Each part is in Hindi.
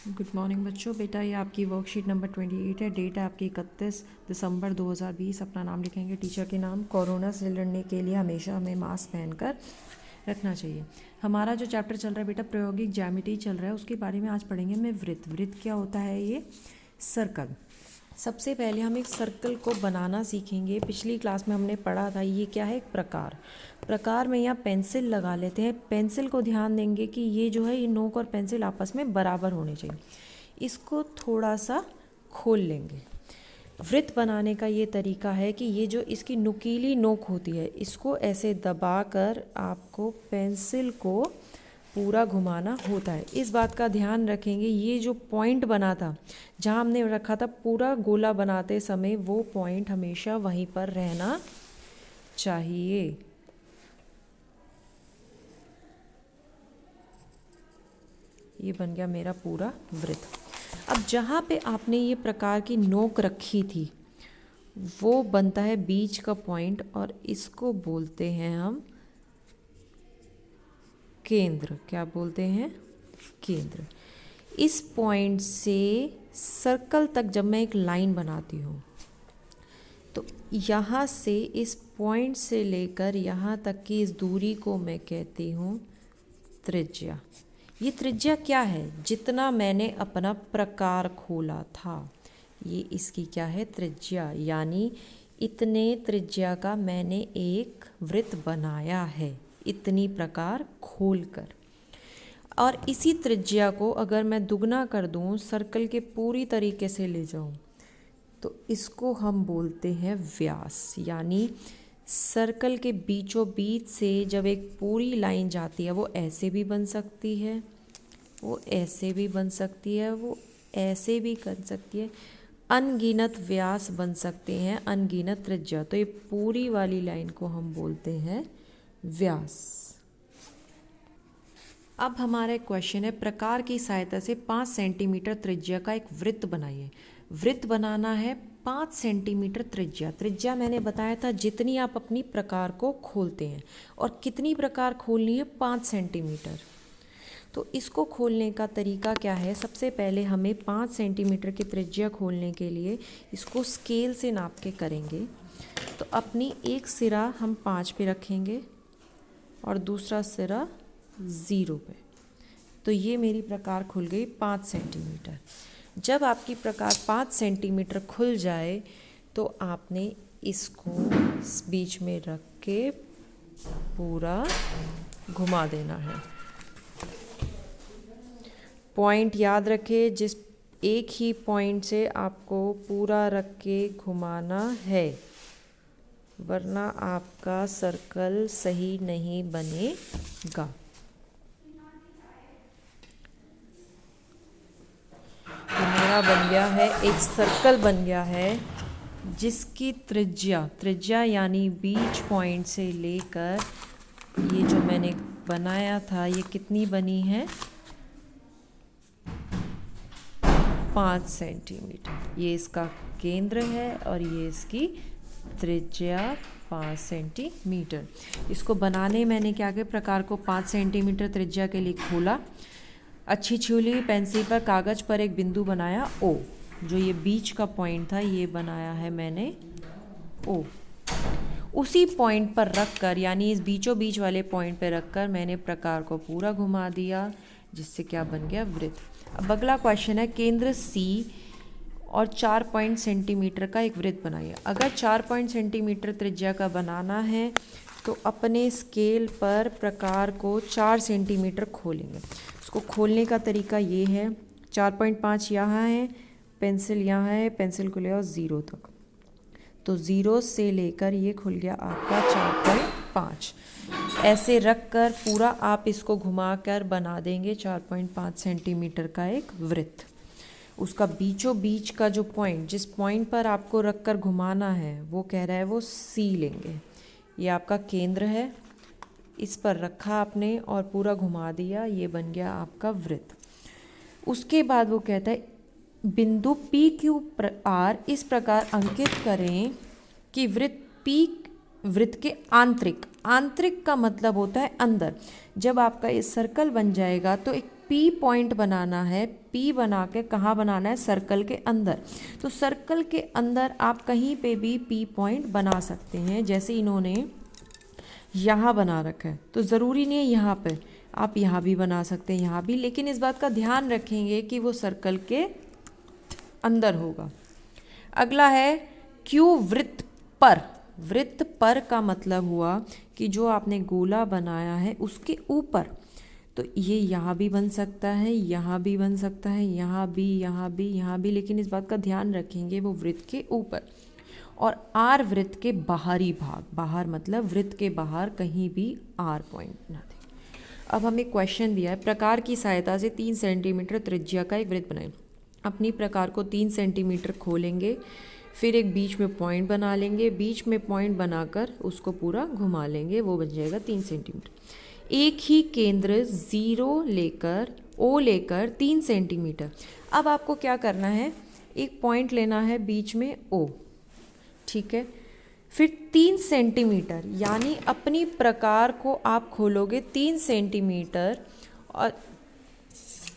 गुड मॉर्निंग बच्चों। बेटा ये आपकी वर्कशीट नंबर 28 है। डेट है आपकी 31 दिसंबर 2020। अपना नाम लिखेंगे, टीचर के नाम। कोरोना से लड़ने के लिए हमेशा हमें मास्क पहनकर रखना चाहिए। हमारा जो चैप्टर चल रहा है बेटा प्रायोगिक ज्यामिति चल रहा है, उसके बारे में आज पढ़ेंगे मैं वृत्त। वृत्त क्या होता है? ये सर्कल। सबसे पहले हम एक सर्कल को बनाना सीखेंगे। पिछली क्लास में हमने पढ़ा था ये क्या है, एक प्रकार। प्रकार में यहाँ पेंसिल लगा लेते हैं। पेंसिल को ध्यान देंगे कि ये जो है, ये नोक और पेंसिल आपस में बराबर होने चाहिए। इसको थोड़ा सा खोल लेंगे। वृत्त बनाने का ये तरीका है कि ये जो इसकी नुकीली नोक होती है, इसको ऐसे दबाकर आपको पेंसिल को पूरा घुमाना होता है। इस बात का ध्यान रखेंगे, ये जो पॉइंट बना था जहाँ हमने रखा था पूरा गोला बनाते समय, वो पॉइंट हमेशा वहीं पर रहना चाहिए। ये बन गया मेरा पूरा वृत्त। अब जहाँ पे आपने ये प्रकार की नोक रखी थी वो बनता है बीच का पॉइंट, और इसको बोलते हैं हम केंद्र। क्या बोलते हैं? केंद्र। इस पॉइंट से सर्कल तक जब मैं एक लाइन बनाती हूँ तो यहाँ से इस पॉइंट से लेकर यहाँ तक की इस दूरी को मैं कहती हूँ त्रिज्या। ये त्रिज्या क्या है? जितना मैंने अपना प्रकार खोला था, ये इसकी क्या है? त्रिज्या। यानी इतने त्रिज्या का मैंने एक वृत्त बनाया है, इतनी प्रकार खोलकर। और इसी त्रिज्या को अगर मैं दुगना कर दूं, सर्कल के पूरी तरीके से ले जाऊं, तो इसको हम बोलते हैं व्यास। यानी सर्कल के बीचों बीच से जब एक पूरी लाइन जाती है, वो ऐसे भी बन सकती है, वो ऐसे भी बन सकती है, वो ऐसे भी बन सकती है। अनगिनत व्यास बन सकते हैं, अनगिनत त्रिज्या। तो ये पूरी वाली लाइन को हम बोलते हैं व्यास। अब हमारा एक क्वेश्चन है, प्रकार की सहायता से 5 सेंटीमीटर त्रिज्या का एक वृत्त बनाइए। वृत्त बनाना है 5 सेंटीमीटर त्रिज्या। त्रिज्या मैंने बताया था जितनी आप अपनी प्रकार को खोलते हैं, और कितनी प्रकार खोलनी है? 5 सेंटीमीटर। तो इसको खोलने का तरीका क्या है? सबसे पहले हमें 5 सेंटीमीटर की त्रिज्या खोलने के लिए इसको स्केल से नाप के करेंगे। तो अपनी एक सिरा हम 5 पे रखेंगे और दूसरा सिरा 0 पे। तो ये मेरी प्रकार खुल गई 5 सेंटीमीटर। जब आपकी प्रकार 5 सेंटीमीटर खुल जाए तो आपने इसको बीच में रख के पूरा घुमा देना है। पॉइंट याद रखें, जिस एक ही पॉइंट से आपको पूरा रख के घुमाना है, वरना आपका सर्कल सही नहीं बनेगा। तो मेरा बन गया है, एक सर्कल बन गया है जिसकी त्रिज्या यानी बीच पॉइंट से लेकर ये जो मैंने बनाया था, ये कितनी बनी है? 5 सेंटीमीटर। ये इसका केंद्र है और ये इसकी त्रिज्या 5 सेंटीमीटर। इसको बनाने मैंने क्या किया, प्रकार को 5 सेंटीमीटर त्रिज्या के लिए खोला, अच्छी छुली पेंसिल पर कागज़ पर एक बिंदु बनाया O। जो ये बीच का पॉइंट था, ये बनाया है मैंने O। उसी पॉइंट पर रखकर, यानी इस बीचों बीच वाले पॉइंट पर रखकर मैंने प्रकार को पूरा घुमा दिया, जिससे क्या बन गया? वृत्त। अब अगला क्वेश्चन है, केंद्र C और 4 सेंटीमीटर का एक वृत्त बनाइए। अगर 4 सेंटीमीटर त्रिज्या का बनाना है तो अपने स्केल पर प्रकार को 4 सेंटीमीटर खोलेंगे। उसको खोलने का तरीका ये है, 4.5 यहाँ है, पेंसिल यहाँ है, पेंसिल को ले आओ 0 तक। तो 0 से लेकर ये खुल गया आपका 4.5। ऐसे रखकर पूरा आप इसको घुमाकर बना देंगे 4.5 सेंटीमीटर का एक वृत्त। उसका बीचों बीच का जो पॉइंट, जिस पॉइंट पर आपको रखकर घुमाना है, वो कह रहा है वो C लेंगे। ये आपका केंद्र है, इस पर रखा आपने और पूरा घुमा दिया, ये बन गया आपका वृत्त। उसके बाद वो कहता है बिंदु PQR इस प्रकार अंकित करें कि वृत्त के आंतरिक का मतलब होता है अंदर। जब आपका ये सर्कल बन जाएगा तो एक पी पॉइंट बनाना है, पी बना के कहाँ बनाना है, सर्कल के अंदर। तो सर्कल के अंदर आप कहीं पे भी पी पॉइंट बना सकते हैं। जैसे इन्होंने यहाँ बना रखा है तो ज़रूरी नहीं है यहाँ पे, आप यहाँ भी बना सकते हैं, यहाँ भी, लेकिन इस बात का ध्यान रखेंगे कि वो सर्कल के अंदर होगा। अगला है क्यू वृत्त पर। वृत्त पर का मतलब हुआ कि जो आपने गोला बनाया है उसके ऊपर, तो ये यहाँ भी बन सकता है, यहाँ भी बन सकता है, यहाँ भी, यहाँ भी, यहाँ भी, लेकिन इस बात का ध्यान रखेंगे वो वृत्त के ऊपर। और आर वृत्त के बाहरी भाग, बाहर मतलब वृत्त के बाहर कहीं भी आर पॉइंट ना दें। अब हमें क्वेश्चन दिया है, प्रकार की सहायता से 3 सेंटीमीटर त्रिज्या का एक वृत्त बनाएं। अपनी प्रकार को 3 सेंटीमीटर खोलेंगे, फिर एक बीच में पॉइंट बना लेंगे, बीच में पॉइंट बनाकर उसको पूरा घुमा लेंगे, वो बन जाएगा 3 सेंटीमीटर। एक ही केंद्र 0 लेकर ओ लेकर 3 सेंटीमीटर। अब आपको क्या करना है, एक पॉइंट लेना है बीच में ओ, ठीक है, फिर 3 सेंटीमीटर, यानी अपनी प्रकार को आप खोलोगे 3 सेंटीमीटर और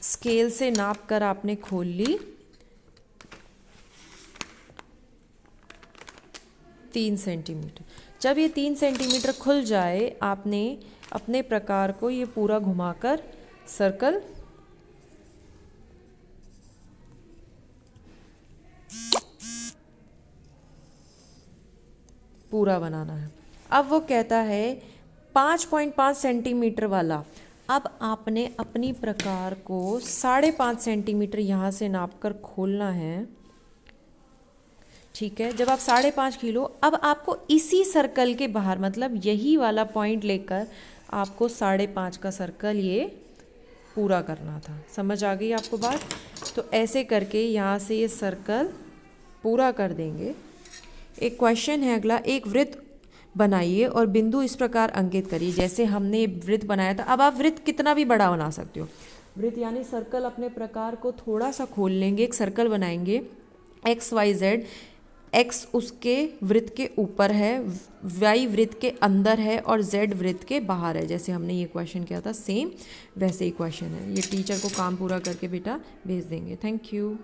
स्केल से नाप कर आपने खोल ली 3 सेंटीमीटर। जब ये 3 सेंटीमीटर खुल जाए, आपने अपने प्रकार को ये पूरा घुमाकर सर्कल पूरा बनाना है। अब वो कहता है 5.5 सेंटीमीटर वाला। अब आपने अपनी प्रकार को 5.5 सेंटीमीटर यहाँ से नापकर खोलना है, ठीक है। जब आप 5.5 किलो, अब आपको इसी सर्कल के बाहर, मतलब यही वाला पॉइंट लेकर आपको 5.5 का सर्कल ये पूरा करना था। समझ आ गई आपको बात? तो ऐसे करके यहाँ से ये सर्कल पूरा कर देंगे। एक क्वेश्चन है अगला, एक वृत्त बनाइए और बिंदु इस प्रकार अंकित करिए। जैसे हमने वृत्त बनाया था, अब आप वृत्त कितना भी बड़ा बना सकते हो। वृत्त यानी सर्कल, अपने प्रकार को थोड़ा सा खोल लेंगे, एक सर्कल बनाएंगे एक्स वाई जेड। एक्स उसके वृत्त के ऊपर है, वाई वृत्त के अंदर है और जेड वृत्त के बाहर है। जैसे हमने ये क्वेश्चन किया था, सेम वैसे ही क्वेश्चन है। ये टीचर को काम पूरा करके बेटा भेज देंगे। Thank you.